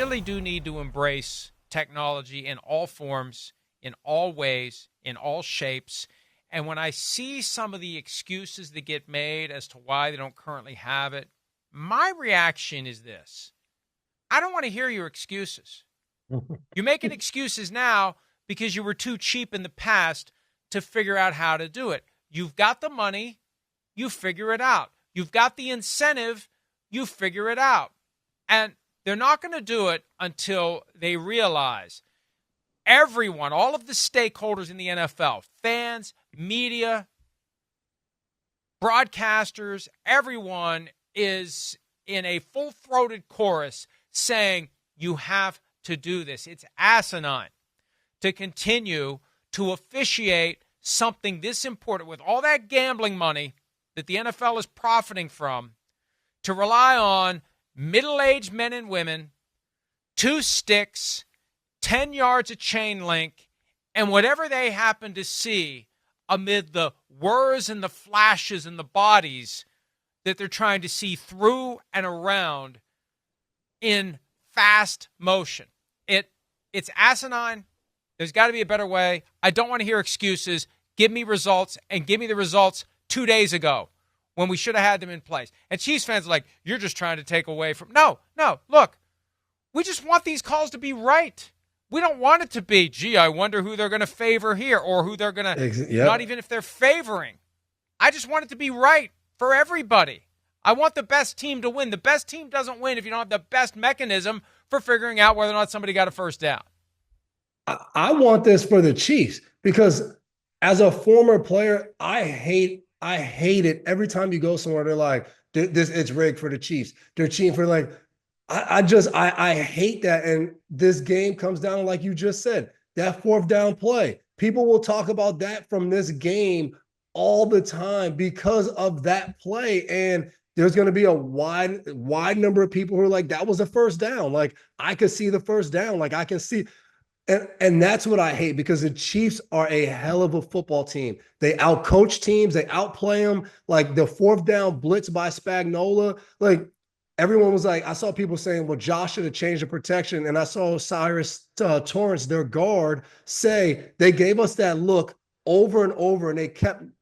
really do need to embrace technology in all forms, in all ways, in all shapes. And when I see some of the excuses that get made as to why they don't currently have it, my reaction is this. I don't want to hear your excuses. You're making excuses now because you were too cheap in the past to figure out how to do it. You've got the money, you figure it out. You've got the incentive, you figure it out. And they're not going to do it until they realize everyone, all of the stakeholders in the NFL, fans, media, broadcasters, everyone is in a full-throated chorus saying you have to do this. It's asinine to continue to officiate something this important with all that gambling money that the NFL is profiting from, to rely on middle-aged men and women, 2 sticks, 10 yards of chain link, and whatever they happen to see amid the whirs and the flashes and the bodies that they're trying to see through and around in fast motion. It's asinine. There's got to be a better way. I don't want to hear excuses. Give me results, and give me the results 2 days ago when we should have had them in place. And Chiefs fans are like, you're just trying to take away from... No, look, we just want these calls to be right. We don't want it to be, gee, I wonder who they're going to favor here or who they're going to... Yep. Not even if they're favoring. I just want it to be right for everybody. I want the best team to win. The best team doesn't win if you don't have the best mechanism for figuring out whether or not somebody got a first down. I want this for the Chiefs because as a former player, I hate it every time you go somewhere. They're like, this it's rigged for the Chiefs. They're cheating for like, I hate that. And this game comes down to, like you just said, that 4th down play. People will talk about that from this game all the time because of that play. And there's going to be a wide number of people who are like, that was a first down. Like, I could see the first down. Like, I can see. And that's what I hate, because the Chiefs are a hell of a football team. They outcoach teams. They outplay them. Like the 4th down blitz by Spagnuolo. Like, everyone was like, I saw people saying, well, Josh should have changed the protection. And I saw Cyrus Torrance, their guard, say they gave us that look over and over, and they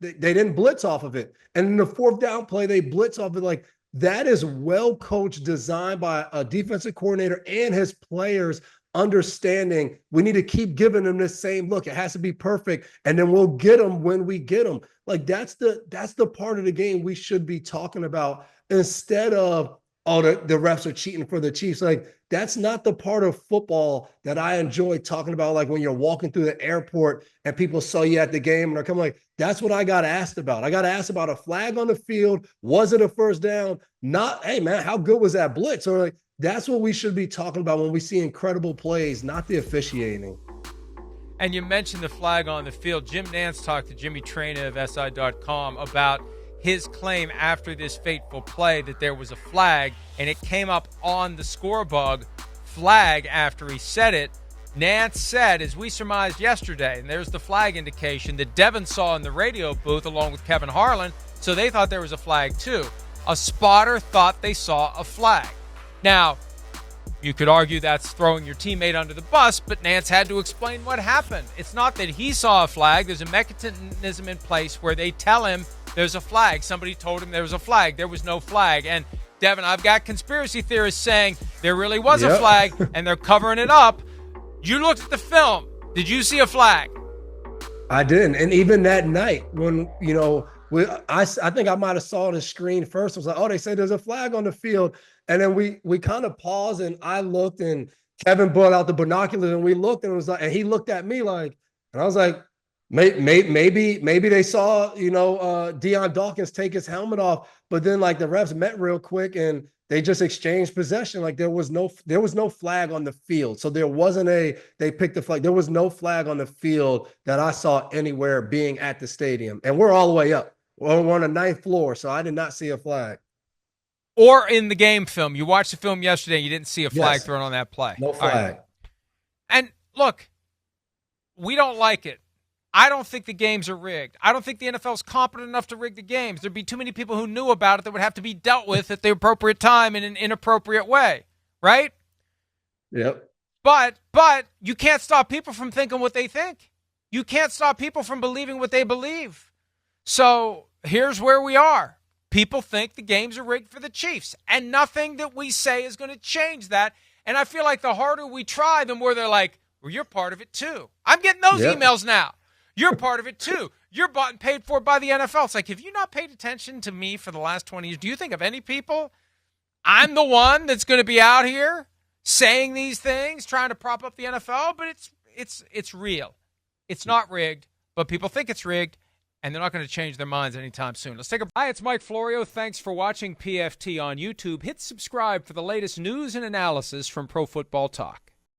didn't blitz off of it. And in the 4th down play, they blitz off of it. Like, that is well coached, designed by a defensive coordinator and his players, understanding we need to keep giving them this same look. It has to be perfect, and then we'll get them when we get them. Like, that's the part of the game we should be talking about, instead of, oh, the refs are cheating for the Chiefs. Like, that's not the part of football that I enjoy talking about. Like, when you're walking through the airport and people saw you at the game and they're coming, like, that's what I got asked about. I got asked about a flag on the field. Was it a first down? Not, hey, man, how good was that blitz? Or like, that's what we should be talking about when we see incredible plays, not the officiating. And you mentioned the flag on the field. Jim Nantz talked to Jimmy Traina of SI.com about his claim after this fateful play that there was a flag, and it came up on the scorebug flag after he said it. Nantz said, as we surmised yesterday, and there's the flag indication that Devin saw in the radio booth along with Kevin Harlan, so they thought there was a flag too. A spotter thought they saw a flag. Now, you could argue that's throwing your teammate under the bus, but Nantz had to explain what happened. It's not that he saw a flag. There's a mechanism in place where they tell him there's a flag. Somebody told him there was a flag. There was no flag. And, Devin, I've got conspiracy theorists saying there really was a flag, and they're covering it up. You looked at the film. Did you see a flag? I didn't. And even that night when, I think I might have saw the screen first. I was like, oh, they say there's a flag on the field. And then we kind of paused, and I looked, and Kevin brought out the binoculars, and we looked, and it was like, and he looked at me like, and I was like, maybe they saw, Deion Dawkins take his helmet off, but then like the refs met real quick and they just exchanged possession. Like there was no flag on the field. So they picked the flag. There was no flag on the field that I saw anywhere being at the stadium. And we're all the way up. We're on the 9th floor. So I did not see a flag. Or in the game film. You watched the film yesterday and you didn't see a flag thrown on that play. No flag. Right. And look, we don't like it. I don't think the games are rigged. I don't think the NFL is competent enough to rig the games. There'd be too many people who knew about it that would have to be dealt with at the appropriate time in an inappropriate way, right? Yep. But you can't stop people from thinking what they think. You can't stop people from believing what they believe. So here's where we are. People think the games are rigged for the Chiefs, and nothing that we say is going to change that. And I feel like the harder we try, the more they're like, well, you're part of it too. I'm getting those emails now. You're part of it too. You're bought and paid for by the NFL. It's like, have you not paid attention to me for the last 20 years? Do you think of any people? I'm the one that's going to be out here saying these things, trying to prop up the NFL, but it's real. It's not rigged, but people think it's rigged, and they're not going to change their minds anytime soon. Let's take a... Hi, it's Mike Florio. Thanks for watching PFT on YouTube. Hit subscribe for the latest news and analysis from Pro Football Talk.